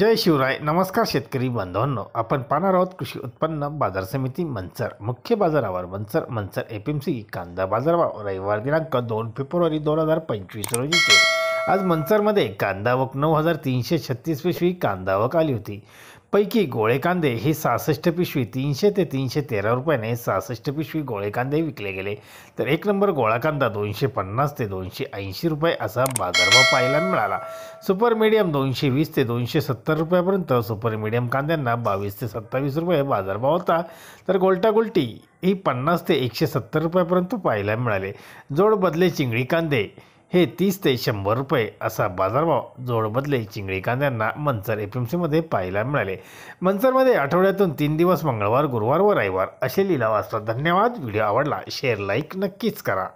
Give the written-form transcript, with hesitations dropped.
जय शिवराय. नमस्कार शेतकरी बांधवांनो, आपण पाहणार आहोत कृषी उत्पन्न बाजार समिती मंचर मुख्य बाजारावर. मंचर एपीएमसी कांदा बाजारभाव रविवार दिनांक 2 फेब्रुवारी 2025 रोजीचे. आज मंचरमध्ये कांदा आवक 9,336 पिशवी कांदा आवक आली होती. पैकी गोळे कांदे हे 66 पिशवी 300 ते 313 रुपयाने 66 पिशवी गोळे कांदे विकले गेले. तर एक नंबर गोळा कांदा 250 ते 280 रुपये असा बाजारभाव पाहायला मिळाला. सुपर मीडियम 220 ते 270 रुपयापर्यंत, सुपर मीडियम कांद्यांना 22 ते 27 रुपये बाजारभाव होता. तर गोल्टा गोल्टी ही 50 ते 170 रुपयापर्यंत पाहायला मिळाले. जोड बदले चिंगळी कांदे हे 30 ते 100 रुपये असा बाजारभाव जोड बदले चिंगळी कांद्यांना मंचर एपीएमसीमध्ये पाहायला मिळाले. मंचरमध्ये आठवड्यातून 3 दिवस मंगळवार, गुरुवार व रविवार असे लिलाव असतात. धन्यवाद. व्हिडिओ आवडला शेअर लाईक नक्कीच करा.